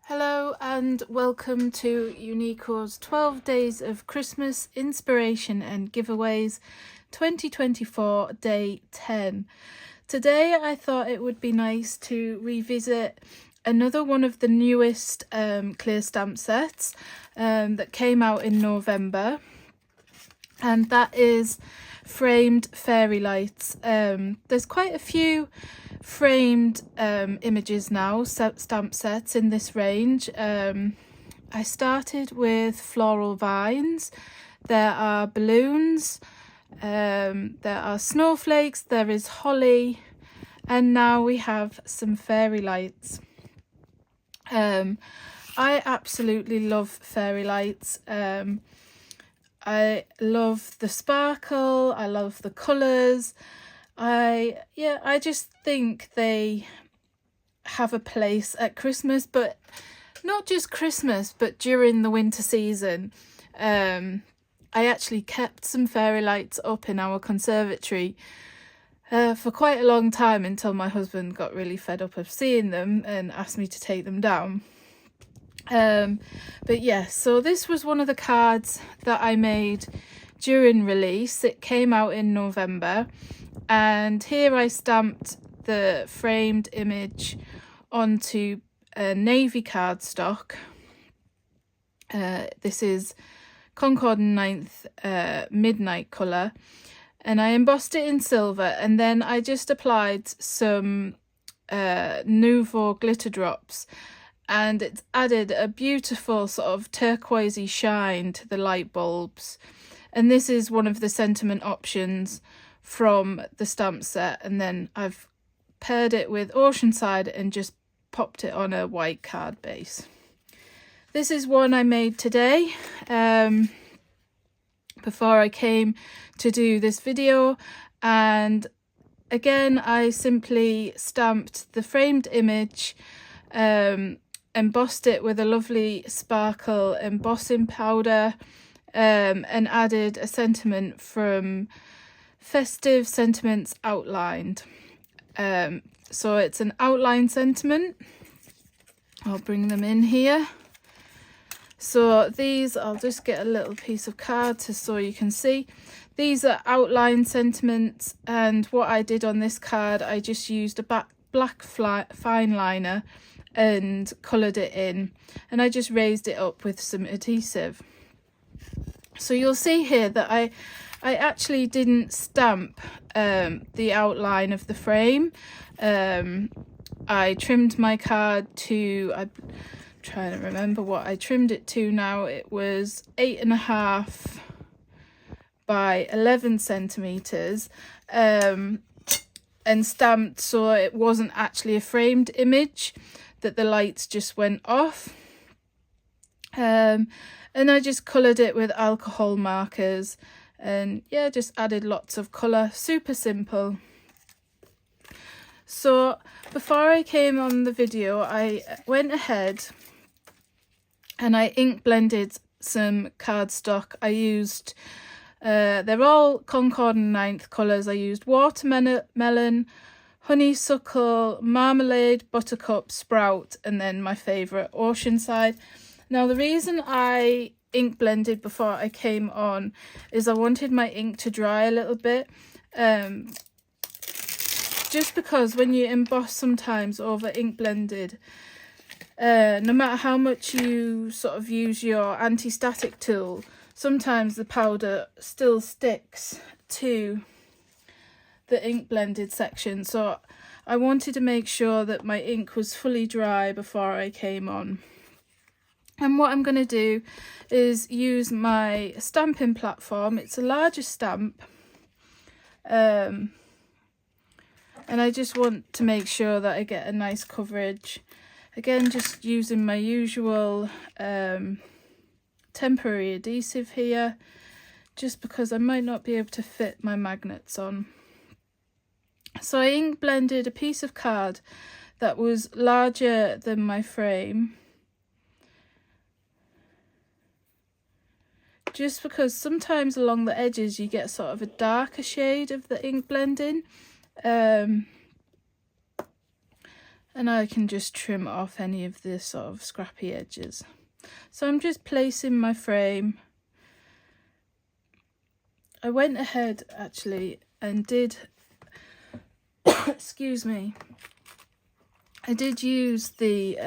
Hello and welcome to Uniko's 12 Days of Christmas Inspiration and Giveaways 2024 Day 10. Today I thought it would be nice to revisit another one of the newest clear stamp sets that came out in November, and that is framed fairy lights. There's quite a few framed images now, stamp sets in this range. I started with floral vines, there are balloons, there are snowflakes, there is holly, and now we have some fairy lights. I absolutely love fairy lights. I love the sparkle, I love the colours. I just think they have a place at Christmas, but not just Christmas, but during the winter season. I actually kept some fairy lights up in our conservatory for quite a long time until my husband got really fed up of seeing them and asked me to take them down. But yeah, so this was one of the cards that I made during release. It came out in November, and here I stamped the framed image onto a navy cardstock. This is Concord and 9th midnight colour, and I embossed it in silver, and then I just applied some Nouveau glitter drops, and it's added a beautiful sort of turquoisey shine to the light bulbs. And this is one of the sentiment options from the stamp set, and then I've paired it with Oceanside and just popped it on a white card base. This is one I made today before I came to do this video, and again I simply stamped the framed image, embossed it with a lovely sparkle embossing powder, and added a sentiment from Festive Sentiments Outlined. So it's an outline sentiment. I'll bring them in here. So these, I'll just get a little piece of card so you can see. These are outline sentiments, and what I did on this card, I just used a black fine liner and coloured it in, and I just raised it up with some adhesive. So you'll see here that I actually didn't stamp the outline of the frame. I trimmed my card to, I'm trying to remember what I trimmed it to now. It was 8.5 by 11 centimetres, and stamped so it wasn't actually a framed image, that the lights just went off. And I just coloured it with alcohol markers, and yeah, just added lots of colour. Super simple. So before I came on the video, I went ahead and I ink blended some cardstock. I used they're all Concord and 9th colours. I used watermelon, honeysuckle, marmalade, buttercup, sprout, and then my favourite, Oceanside. Now the reason I ink blended before I came on is I wanted my ink to dry a little bit, just because when you emboss sometimes over ink blended, no matter how much you sort of use your anti-static tool, sometimes the powder still sticks to the ink blended section. So I wanted to make sure that my ink was fully dry before I came on. And what I'm going to do is use my stamping platform. It's a larger stamp, and I just want to make sure that I get a nice coverage. Again, just using my usual temporary adhesive here, just because I might not be able to fit my magnets on. So I ink blended a piece of card that was larger than my frame, just because sometimes along the edges you get sort of a darker shade of the ink blending. and I can just trim off any of the sort of scrappy edges. So I'm just placing my frame. I went ahead actually and did excuse me, I did use the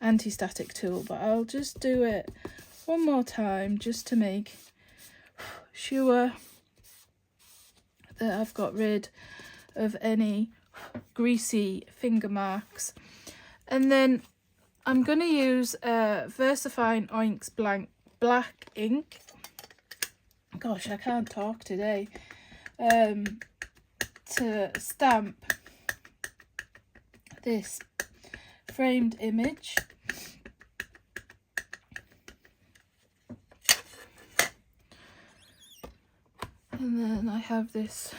anti-static tool, but I'll just do it one more time just to make sure that I've got rid of any greasy finger marks. And then I'm going to use VersaFine Oinks black ink. Gosh, I can't talk today. To stamp this framed image. And then I have this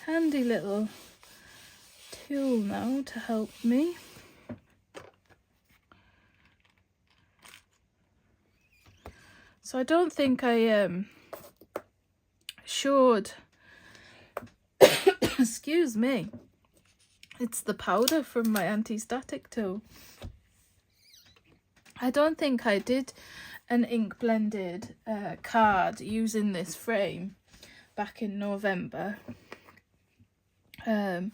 handy little tool now to help me. So I don't think I showed excuse me, it's the powder from my anti-static tool. I don't think I did an ink blended card using this frame back in November. I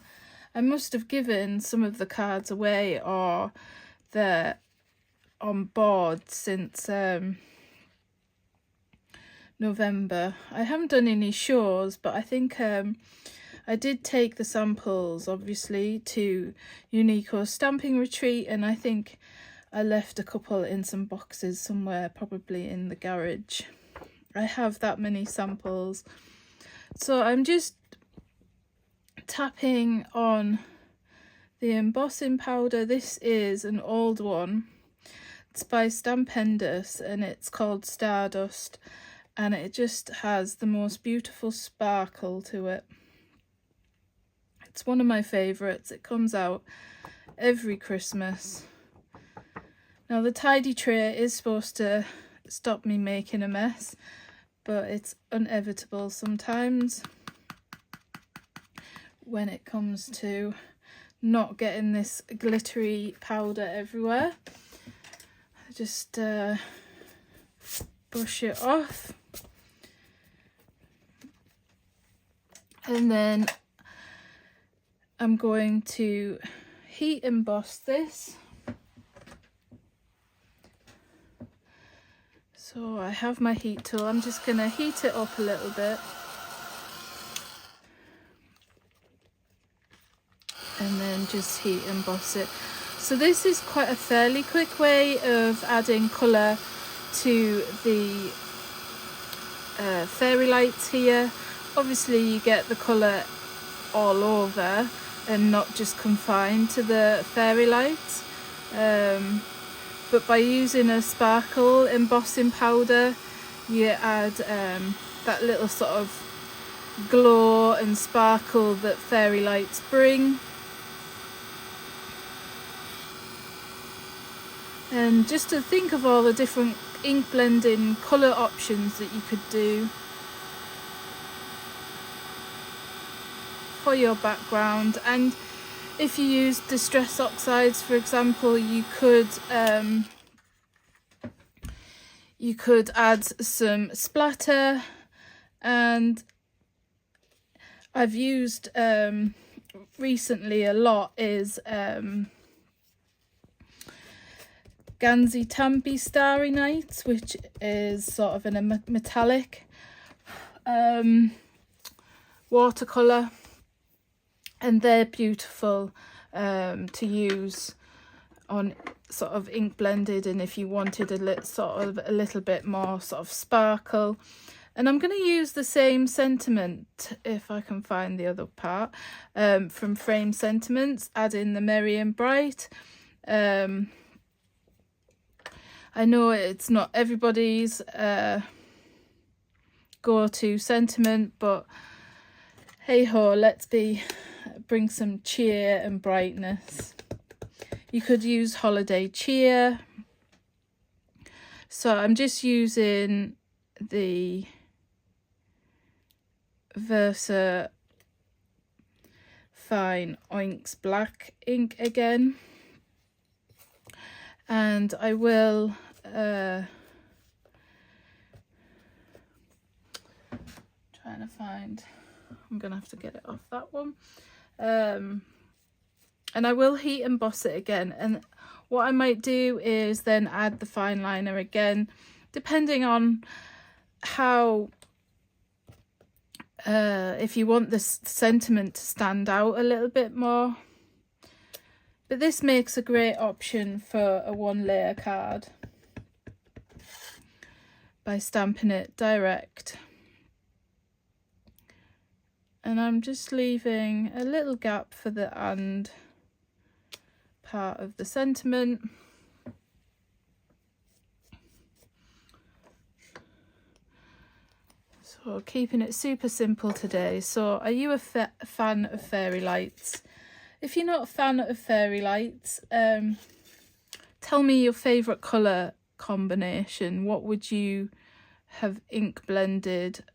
must have given some of the cards away, or they're on board since November. I haven't done any shows, but I think I did take the samples obviously to Uniko's stamping retreat, and I think I left a couple in some boxes somewhere, probably in the garage. I have that many samples. So I'm just tapping on the embossing powder. This is an old one. It's by Stampendous and it's called Stardust, and it just has the most beautiful sparkle to it. It's one of my favourites. It comes out every Christmas. Now the tidy tray is supposed to stop me making a mess, but it's inevitable sometimes when it comes to not getting this glittery powder everywhere. I just brush it off, and then I'm going to heat emboss this. So I have my heat tool. I'm just going to heat it up a little bit, and then just heat emboss it. So this is quite a fairly quick way of adding colour to the fairy lights here. Obviously you get the colour all over and not just confined to the fairy lights, but by using a sparkle embossing powder you add that little sort of glow and sparkle that fairy lights bring. And just to think of all the different ink blending colour options that you could do for your background. And if you use distress oxides, for example, you could add some splatter. And I've used recently a lot is Ganzi Tampi Starry Nights, which is sort of in a metallic watercolour, and they're beautiful to use on sort of ink blended, and if you wanted a little bit more sort of sparkle. And I'm going to use the same sentiment, if I can find the other part, from Frame Sentiments, add in the Merry and Bright. I know it's not everybody's go-to sentiment, but hey ho, let's bring some cheer and brightness. You could use Holiday Cheer. So I'm just using the VersaFine fine Oinks black ink again, and I will trying to find, I'm gonna have to get it off that one, and I will heat emboss it again. And what I might do is then add the fine liner again, depending on how if you want this sentiment to stand out a little bit more. But this makes a great option for a 1-layer card by stamping it direct. And I'm just leaving a little gap for the "and" part of the sentiment. So keeping it super simple today. So are you a fan of fairy lights? If you're not a fan of fairy lights, tell me your favourite colour combination. What would you have ink blended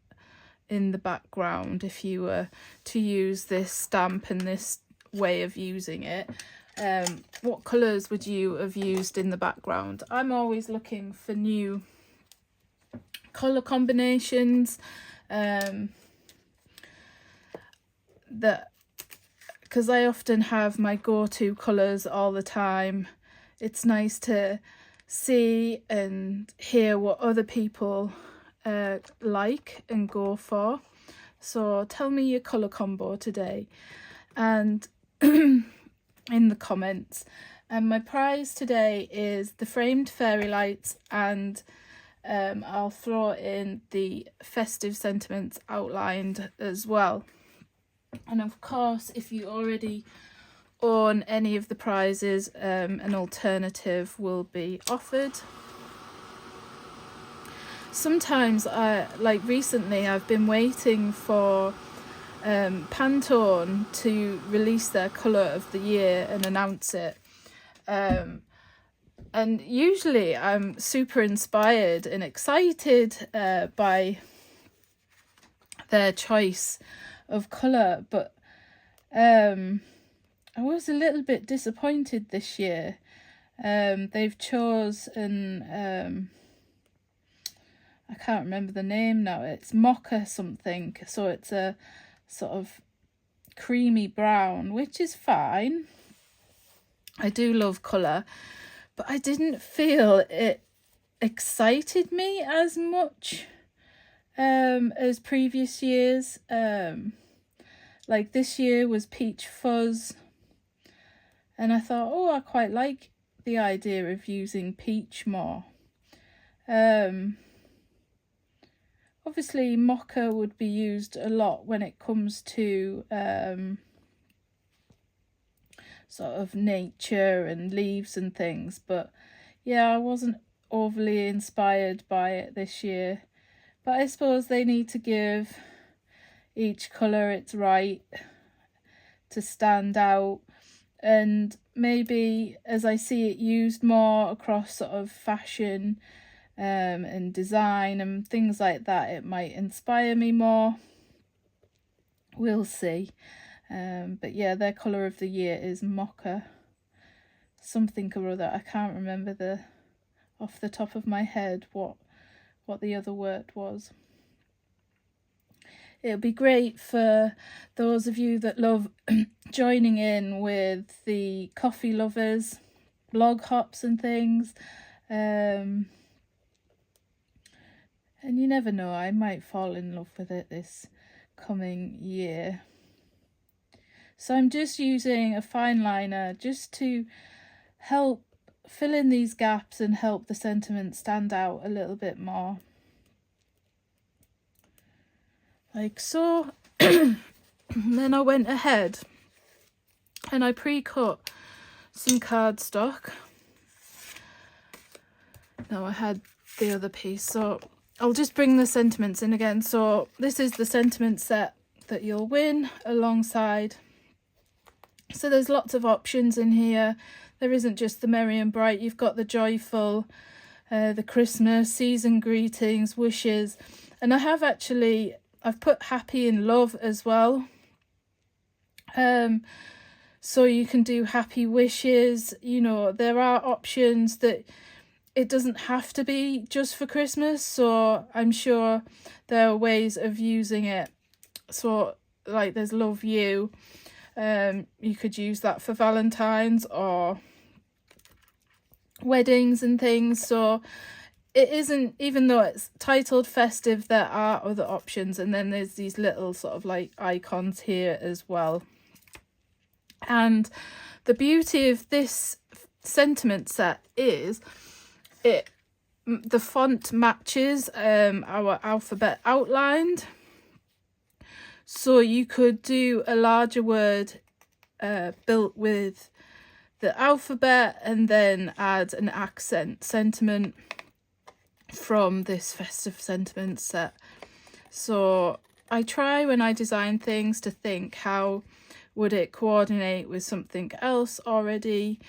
in the background if you were to use this stamp and this way of using it? What colours would you have used in the background? I'm always looking for new colour combinations, because I often have my go-to colours all the time. It's nice to see and hear what other people like and go for. So tell me your colour combo today, and in the comments. And my prize today is the framed fairy lights, and I'll throw in the festive sentiments outlined as well. And of course, if you already own any of the prizes, an alternative will be offered. Sometimes, like recently, I've been waiting for Pantone to release their colour of the year and announce it. And usually I'm super inspired and excited by their choice of colour, but I was a little bit disappointed this year. They've chosen I can't remember the name now. It's mocha something, so it's a sort of creamy brown, which is fine. I do love colour, but I didn't feel it excited me as much as previous years. Like this year was Peach Fuzz, and I thought, oh, I quite like the idea of using peach more. Obviously mocha would be used a lot when it comes to sort of nature and leaves and things, but yeah, I wasn't overly inspired by it this year. But I suppose they need to give each colour its right to stand out, and maybe as I see it used more across sort of fashion and design and things like that, it might inspire me more. We'll see. But yeah, their colour of the year is mocha something or other. I can't remember off the top of my head what the other word was. It'll be great for those of you that love joining in with the coffee lovers, blog hops and things. And you never know, I might fall in love with it this coming year. So I'm just using a fine liner just to help fill in these gaps and help the sentiment stand out a little bit more. Like so. And then I went ahead and I pre-cut some cardstock. Now I had the other piece, so I'll just bring the sentiments in again. So this is the sentiment set that you'll win alongside. So there's lots of options in here. There isn't just the merry and bright. You've got the joyful, the Christmas, season greetings, wishes. And I've put happy and love as well. So you can do happy wishes. You know, there are options that it doesn't have to be just for Christmas, so I'm sure there are ways of using it. So like there's love you, you could use that for Valentine's or weddings and things. So it isn't, even though it's titled festive, there are other options, and then there's these little sort of like icons here as well. And the beauty of this sentiment set is the font matches our alphabet outlined, so you could do a larger word built with the alphabet and then add an accent sentiment from this festive sentiment set. So I try when I design things to think, how would it coordinate with something else already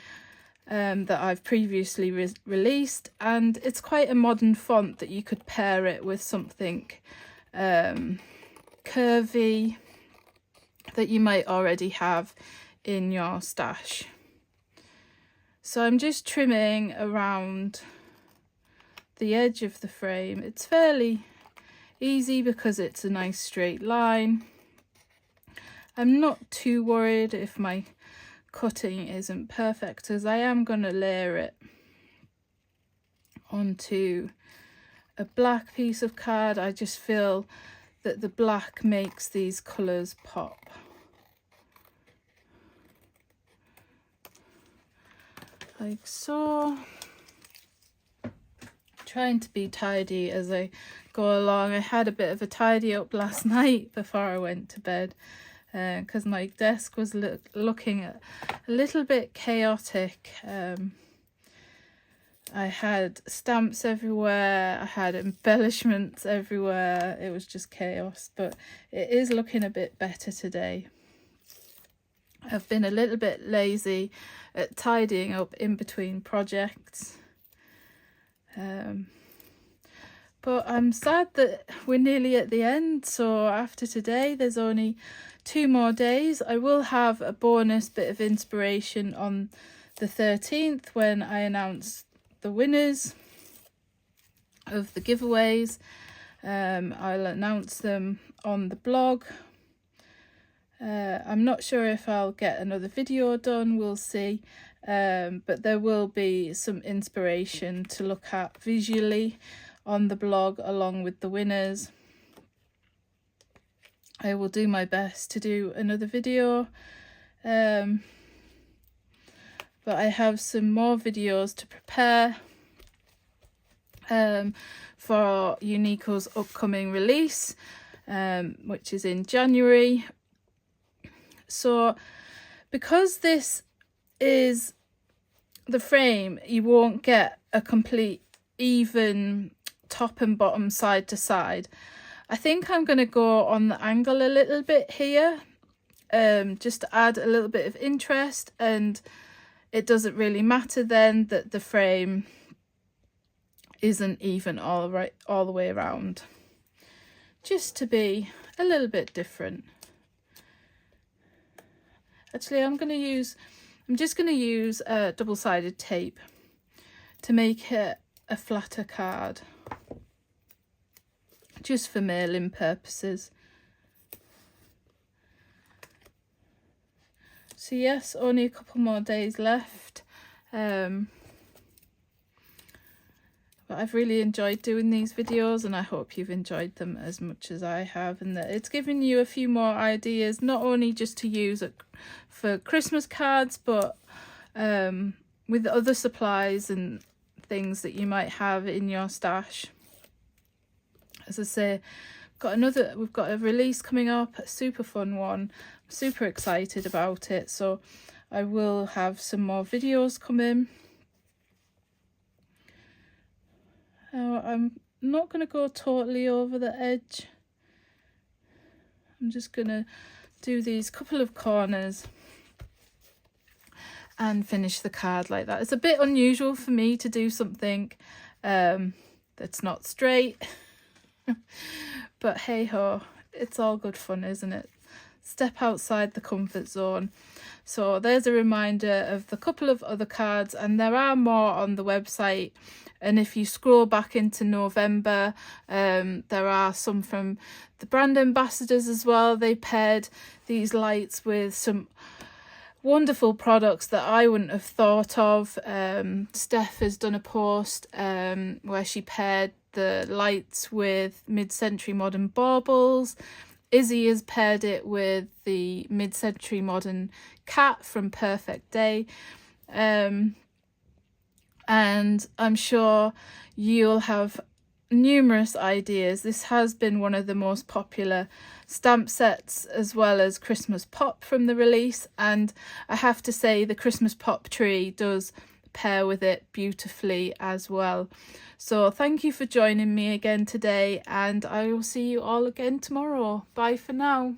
that I've previously released, and it's quite a modern font that you could pair it with something curvy that you might already have in your stash. So I'm just trimming around the edge of the frame. It's fairly easy because it's a nice straight line. I'm not too worried if my cutting isn't perfect, as I am going to layer it onto a black piece of card. I just feel that the black makes these colours pop. Like so. Trying to be tidy as I go along. I had a bit of a tidy up last night before I went to bed, because my desk was looking a little bit chaotic. I had stamps everywhere, I had embellishments everywhere, it was just chaos, but it is looking a bit better today. I've been a little bit lazy at tidying up in between projects. But I'm sad that we're nearly at the end, so after today there's only 2 more days. I will have a bonus bit of inspiration on the 13th when I announce the winners of the giveaways. I'll announce them on the blog. I'm not sure if I'll get another video done, we'll see. But there will be some inspiration to look at visually on the blog along with the winners. I will do my best to do another video, but I have some more videos to prepare for Uniko's upcoming release, which is in January. So because this is the frame, you won't get a complete even top and bottom side to side. I think I'm going to go on the angle a little bit here, just to add a little bit of interest, and it doesn't really matter then that the frame isn't even all the way around, just to be a little bit different. Actually, I'm just going to use double-sided tape to make it a flatter card, just for mailing purposes. So yes, only a couple more days left, but I've really enjoyed doing these videos, and I hope you've enjoyed them as much as I have, and that it's given you a few more ideas, not only just to use it for Christmas cards, but with other supplies and things that you might have in your stash. As I say, we've got a release coming up, a super fun one. I'm super excited about it, so I will have some more videos coming. I'm not going to go totally over the edge. I'm just going to do these couple of corners and finish the card like that. It's a bit unusual for me to do something that's not straight, but hey ho, it's all good fun, isn't it? step outside the comfort zone. So there's a reminder of the couple of other cards, and there are more on the website. And if you scroll back into November, there are some from the brand ambassadors as well. They paired these lights with some wonderful products that I wouldn't have thought of. Steph has done a post where she paired the lights with mid-century modern baubles. Izzy has paired it with the mid-century modern cat from Perfect Day. And I'm sure you'll have numerous ideas. This has been one of the most popular stamp sets, as well as Christmas pop from the release, and I have to say the Christmas pop tree does pair with it beautifully as well. So thank you for joining me again today, and I will see you all again tomorrow. Bye for now.